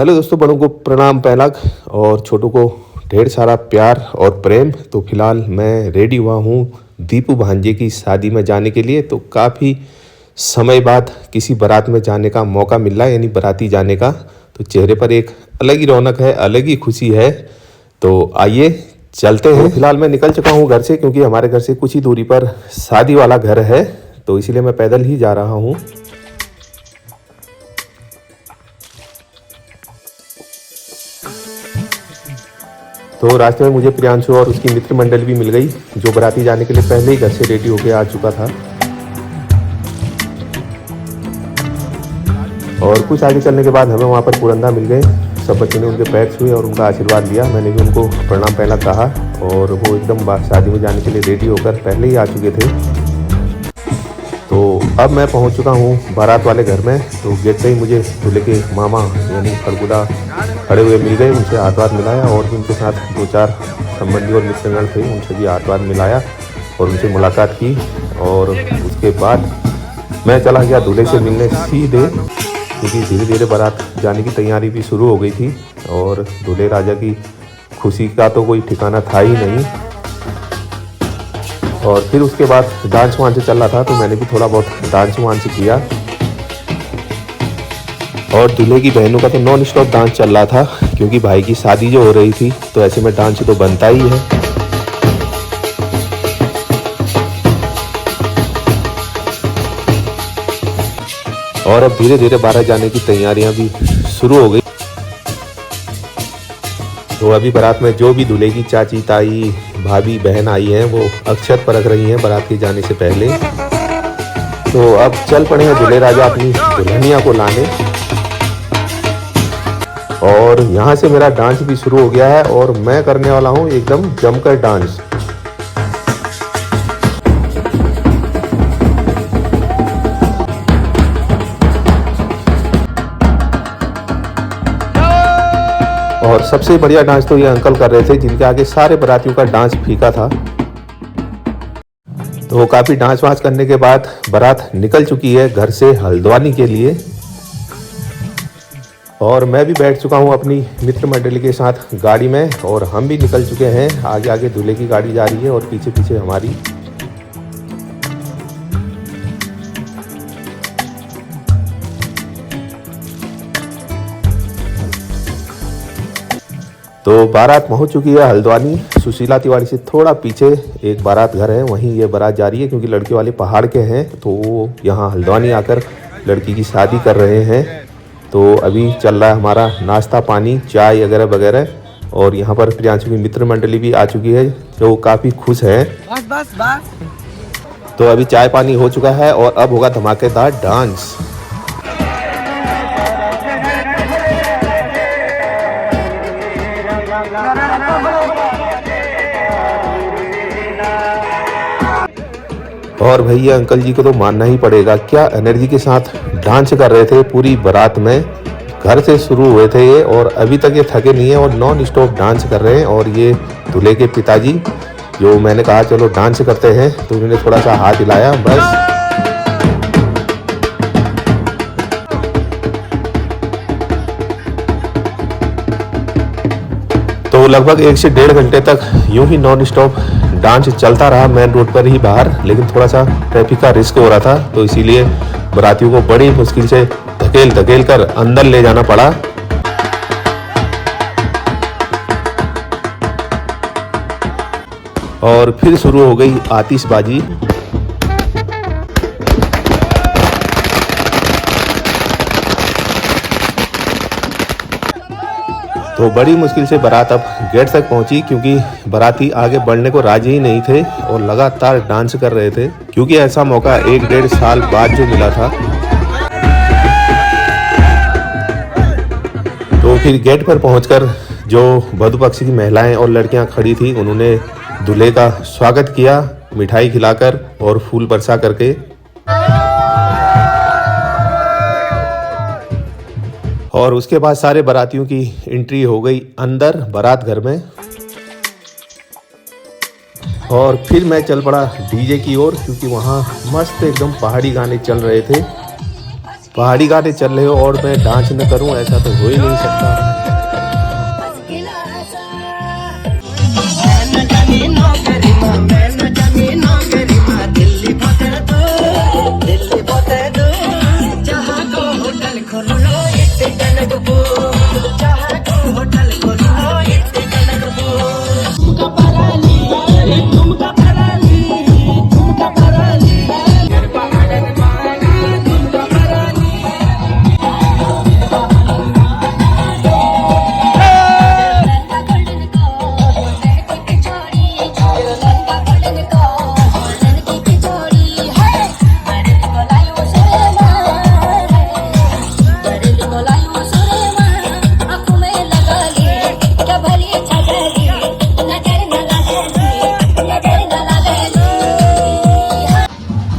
Hello दोस्तों, बड़ों को प्रणाम पहलाग और छोटों को ढेर सारा प्यार और प्रेम। तो फिलहाल मैं रेडी हुआ हूँ दीपू भांजे की शादी में जाने के लिए। तो काफ़ी समय बाद किसी बारात में जाने का मौका मिल रहा है, यानी बाराती जाने का। तो चेहरे पर एक अलग ही रौनक है, अलग ही खुशी है। तो आइए चलते हैं। फिलहाल मैं निकल चुका हूँ घर से, क्योंकि हमारे घर से कुछ ही दूरी पर शादी वाला घर है, तो इसीलिए मैं पैदल ही जा रहा हूँ। तो रास्ते में मुझे प्रियांशु और उसकी मित्र मंडल भी मिल गई, जो बाराती जाने के लिए पहले ही घर से रेडी होकर आ चुका था। और कुछ आगे चलने के बाद हमें वहाँ पर पुरंदा मिल गए। सब बच्चों ने उनके पैर छुए और उनका आशीर्वाद लिया। मैंने भी उनको प्रणाम पहला कहा और वो एकदम शादी में जाने के लिए रेडी होकर पहले ही आ चुके थे। तो अब मैं पहुंच चुका हूं बारात वाले घर में। तो गेट पे ही मुझे दूल्हे के मामा यानी फलगुदा खड़े हुए मिल गए। उनसे हाथ वाथ मिलाया और भी उनके साथ 2-4 संबंधी और मित्रगण थे, उनसे भी हाथ वाथ मिलाया और उनसे मुलाकात की। और उसके बाद मैं चला गया दूल्हे से मिलने सीधे, क्योंकि धीरे धीरे बारात जाने की तैयारी भी शुरू हो गई थी और दूल्हे राजा की खुशी का तो कोई ठिकाना था ही नहीं। और फिर उसके बाद डांस वांस चल रहा था, तो मैंने भी थोड़ा बहुत डांस वांस किया। और दूल्हे की बहनों का तो नॉन स्टॉप डांस चल रहा था, क्योंकि भाई की शादी जो हो रही थी, तो ऐसे में डांस तो बनता ही है। और अब धीरे धीरे बारात जाने की तैयारियां भी शुरू हो गई। तो अभी बारात में जो भी दूल्हे की चाची, ताई, भाभी, बहन आई हैं, वो अक्षत परख रही हैं बारात के जाने से पहले। तो अब चल पड़े हैं दूल्हे राजा अपनी दुल्हनिया को लाने। और यहाँ से मेरा डांस भी शुरू हो गया है और मैं करने वाला हूँ एकदम जमकर डांस। और सबसे बढ़िया डांस तो ये अंकल कर रहे थे, जिनके आगे सारे बारातियों का डांस फीका था। तो काफ़ी डांस वांस करने के बाद बारात निकल चुकी है घर से हल्द्वानी के लिए। और मैं भी बैठ चुका हूँ अपनी मित्र मंडली के साथ गाड़ी में और हम भी निकल चुके हैं। आगे आगे दूल्हे की गाड़ी जा रही है और पीछे पीछे हमारी। तो बारात पहुंच चुकी है हल्द्वानी। सुशीला तिवारी से थोड़ा पीछे एक बारात घर है, वहीं ये बारात जा रही है, क्योंकि लड़के वाले पहाड़ के हैं, तो वो यहाँ हल्द्वानी आकर लड़की की शादी कर रहे हैं। तो अभी चल रहा है हमारा नाश्ता पानी, चाय वगैरह वगैरह। और यहाँ पर प्रियांशु की मित्र मंडली भी आ चुकी है, जो काफ़ी खुश है। बस। तो अभी चाय पानी हो चुका है और अब होगा धमाकेदार डांस। और भैया अंकल जी को तो मानना ही पड़ेगा, क्या एनर्जी के साथ डांस कर रहे थे पूरी बारात में। घर से शुरू हुए थे ये और अभी तक ये थके नहीं है और नॉन स्टॉप डांस कर रहे हैं। और ये दूल्हे के पिताजी, जो मैंने कहा चलो डांस करते हैं, तो उन्होंने थोड़ा सा हाथ हिलाया बस। तो लगभग 1 से 1.5 घंटे तक यूं ही नॉन स्टॉप डांस चलता रहा मेन रोड पर ही बाहर। लेकिन थोड़ा सा ट्रैफिक का रिस्क हो रहा था, तो इसीलिए बारातियों को बड़ी मुश्किल से धकेल कर अंदर ले जाना पड़ा। और फिर शुरू हो गई आतिशबाजी। तो बड़ी मुश्किल से बारात अब गेट तक पहुंची, क्योंकि बाराती आगे बढ़ने को राजी ही नहीं थे और लगातार डांस कर रहे थे, क्योंकि ऐसा मौका 1-1.5 साल बाद जो मिला था। तो फिर गेट पर पहुंचकर जो वधू पक्ष की महिलाएं और लड़कियां खड़ी थी, उन्होंने दूल्हे का स्वागत किया मिठाई खिलाकर और फूल बरसा करके। और उसके बाद सारे बारातियों की एंट्री हो गई अंदर बारात घर में। और फिर मैं चल पड़ा डीजे की ओर, क्योंकि वहाँ मस्त एकदम पहाड़ी गाने चल रहे थे। पहाड़ी गाने चल रहे हो और मैं डांस न करूं, ऐसा तो हो ही नहीं सकता।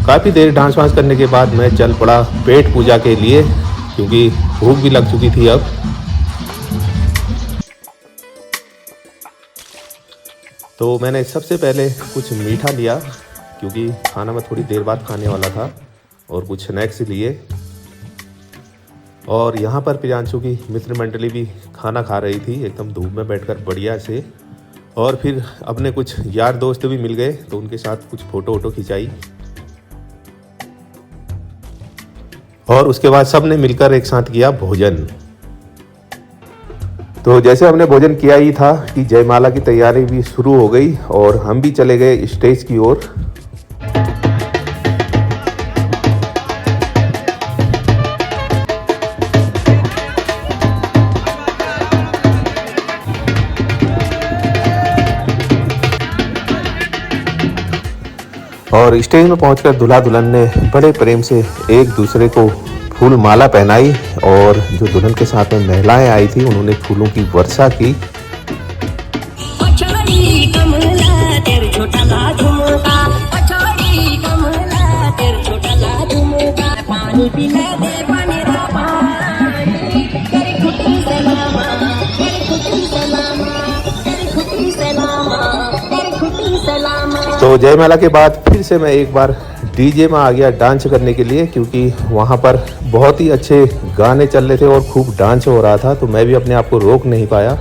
काफ़ी देर डांस वांस करने के बाद मैं चल पड़ा पेट पूजा के लिए, क्योंकि भूख भी लग चुकी थी अब। तो मैंने सबसे पहले कुछ मीठा लिया, क्योंकि खाना मैं थोड़ी देर बाद खाने वाला था, और कुछ स्नैक्स लिए। और यहाँ पर प्रियांशु की मित्र मंडली भी खाना खा रही थी एकदम धूप में बैठकर बढ़िया से। और फिर अपने कुछ यार दोस्त भी मिल गए, तो उनके साथ कुछ फ़ोटो वोटो खिंचाई। और उसके बाद सब ने मिलकर एक साथ किया भोजन। तो जैसे हमने भोजन किया ही था कि जयमाला की तैयारी भी शुरू हो गई और हम भी चले गए स्टेज की ओर। और स्टेज में पहुंचकर दूल्हा दुल्हन ने बड़े प्रेम से एक दूसरे को फूल माला पहनाई, और जो दुल्हन के साथ में महिलाएं आई थी उन्होंने फूलों की वर्षा की। तो जयमाला के बाद फिर से मैं एक बार डीजे में आ गया डांस करने के लिए, क्योंकि वहाँ पर बहुत ही अच्छे गाने चल रहे थे और खूब डांस हो रहा था। तो मैं भी अपने आप को रोक नहीं पाया।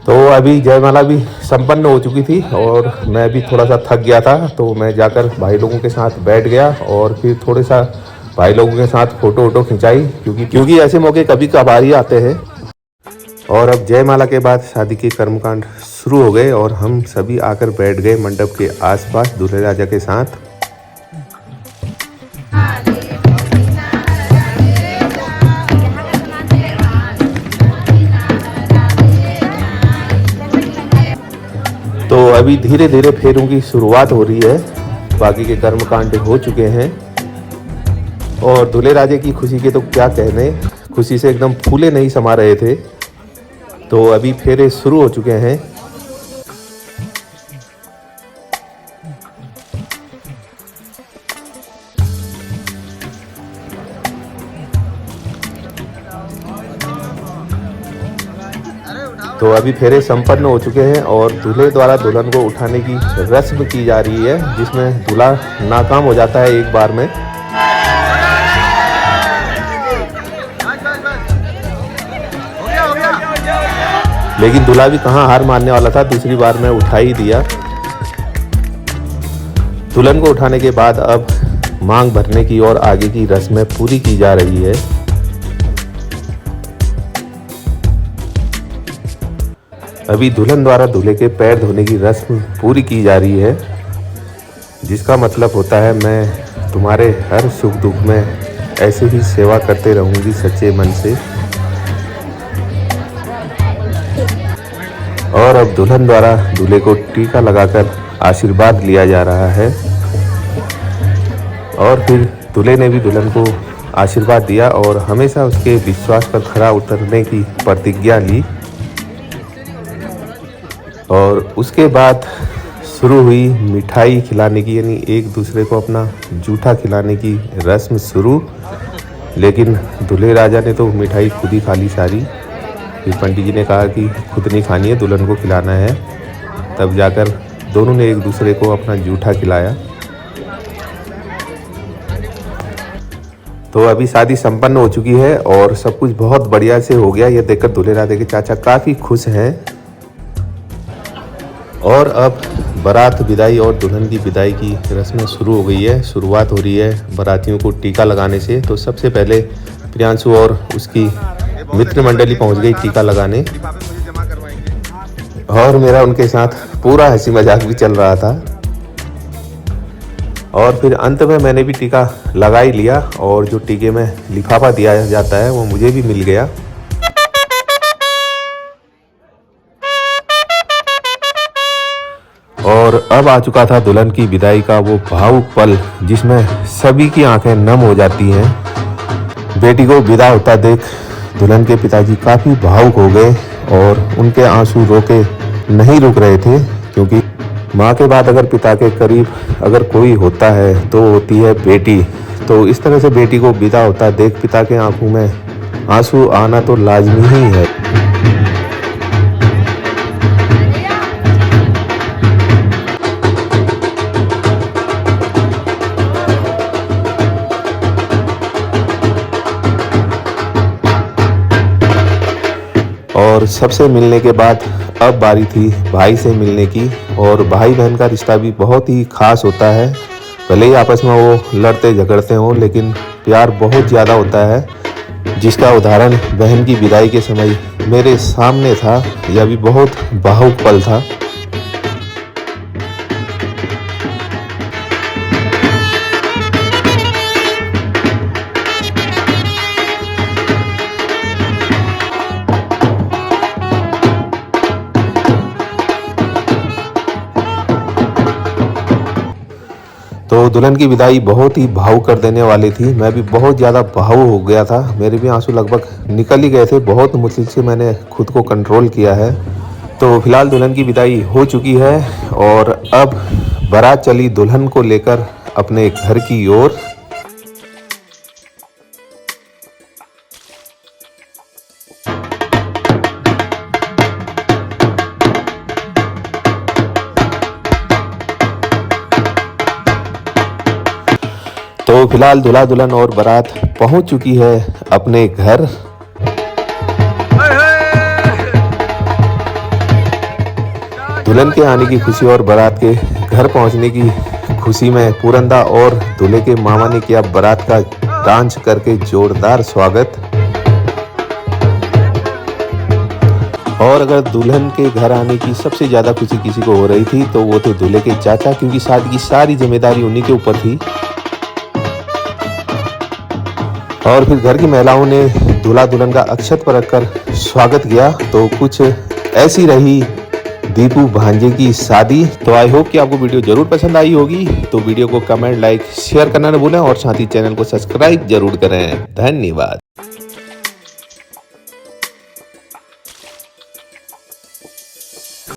तो अभी जयमाला भी संपन्न हो चुकी थी और मैं भी थोड़ा सा थक गया था, तो मैं जाकर भाई लोगों के साथ बैठ गया और फिर थोड़े सा भाई लोगों के साथ फ़ोटो वोटो खिंचाई, क्योंकि ऐसे मौके कभी कभार ही आते हैं। और अब जयमाला के बाद शादी के कर्मकांड शुरू हो गए और हम सभी आकर बैठ गए मंडप के आसपास दूल्हे राजा के साथ। तो अभी धीरे धीरे फेरों की शुरुआत हो रही है, बाकी के कर्मकांड हो चुके हैं और दूल्हे राजे की खुशी के तो क्या कहने, खुशी से एकदम फूले नहीं समा रहे थे। तो अभी फेरे शुरू हो चुके हैं। तो अभी फेरे संपन्न हो चुके हैं और दूल्हे द्वारा दुल्हन को उठाने की रस्म की जा रही है, जिसमें दूल्हा नाकाम हो जाता है एक बार में। लेकिन दूल्हा भी कहाँ हार मानने वाला था, दूसरी बार में उठा ही दिया। दुल्हन को उठाने के बाद अब मांग भरने की और आगे की रस्में पूरी की जा रही है। अभी दुल्हन द्वारा दूल्हे के पैर धोने की रस्म पूरी की जा रही है, जिसका मतलब होता है मैं तुम्हारे हर सुख दुख में ऐसे ही सेवा करते रहूंगी सच्चे मन से। और अब दुल्हन द्वारा दूल्हे को टीका लगाकर आशीर्वाद लिया जा रहा है और फिर दूल्हे ने भी दुल्हन को आशीर्वाद दिया और हमेशा उसके विश्वास पर खरा उतरने की प्रतिज्ञा ली। और उसके बाद शुरू हुई मिठाई खिलाने की, यानी एक दूसरे को अपना जूठा खिलाने की रस्म शुरू। लेकिन दूल्हे राजा ने तो मिठाई खुद ही खा ली सारी। फिर पंडित जी ने कहा कि खुद नहीं खानी है, दुल्हन को खिलाना है। तब जाकर दोनों ने एक दूसरे को अपना जूठा खिलाया। तो अभी शादी संपन्न हो चुकी है और सब कुछ बहुत बढ़िया से हो गया। ये देखकर दूल्हे राजा के चाचा काफ़ी खुश हैं। और अब बारात विदाई और दुल्हन की विदाई की रस्में शुरू हो गई है। शुरुआत हो रही है बारातियों को टीका लगाने से। तो सबसे पहले प्रियांशु और उसकी मित्र मंडली पहुंच गई टीका लगाने, और मेरा उनके साथ पूरा हंसी मजाक भी चल रहा था। और फिर अंत में मैंने भी टीका लगा ही लिया, और जो टीके में लिफाफा दिया जाता है वो मुझे भी मिल गया। और अब आ चुका था दुल्हन की विदाई का वो भावुक पल, जिसमें सभी की आंखें नम हो जाती हैं। बेटी को विदा होता देख दुल्हन के पिताजी काफ़ी भावुक हो गए और उनके आंसू रोके नहीं रुक रहे थे, क्योंकि माँ के बाद अगर पिता के करीब अगर कोई होता है तो होती है बेटी। तो इस तरह से बेटी को विदा होता देख पिता के आंखों में आंसू आना तो लाजमी ही है। और सबसे मिलने के बाद अब बारी थी भाई से मिलने की। और भाई बहन का रिश्ता भी बहुत ही खास होता है। भले ही आपस में वो लड़ते झगड़ते हों, लेकिन प्यार बहुत ज़्यादा होता है, जिसका उदाहरण बहन की विदाई के समय मेरे सामने था। यह भी बहुत भावुक पल था। तो दुल्हन की विदाई बहुत ही भावुक कर देने वाली थी। मैं भी बहुत ज़्यादा भावुक हो गया था। मेरे भी आंसू लगभग निकल ही गए थे। बहुत मुश्किल से मैंने खुद को कंट्रोल किया है। तो फिलहाल दुल्हन की विदाई हो चुकी है और अब बारात चली दुल्हन को लेकर अपने घर की ओर। तो फिलहाल दूल्हा दुल्हन और बारात पहुंच चुकी है अपने घर। दुल्हन के आने की खुशी और बारात के घर पहुंचने की खुशी में पूरंदा और दूल्हे के मामा ने किया बारात का डांस करके जोरदार स्वागत। और अगर दुल्हन के घर आने की सबसे ज़्यादा खुशी किसी को हो रही थी तो वो थे दूल्हे के चाचा, क्योंकि शादी की सारी जिम्मेदारी उन्हीं के ऊपर थी। और फिर घर की महिलाओं ने दूल्हा दुल्हन का अक्षत पर रखकर स्वागत किया। तो कुछ ऐसी रही दीपू भांजे की शादी। तो आई होप कि आपको वीडियो जरूर पसंद आई होगी। तो वीडियो को कमेंट, लाइक, शेयर करना न भूलें और साथ ही चैनल को सब्सक्राइब जरूर करें। धन्यवाद।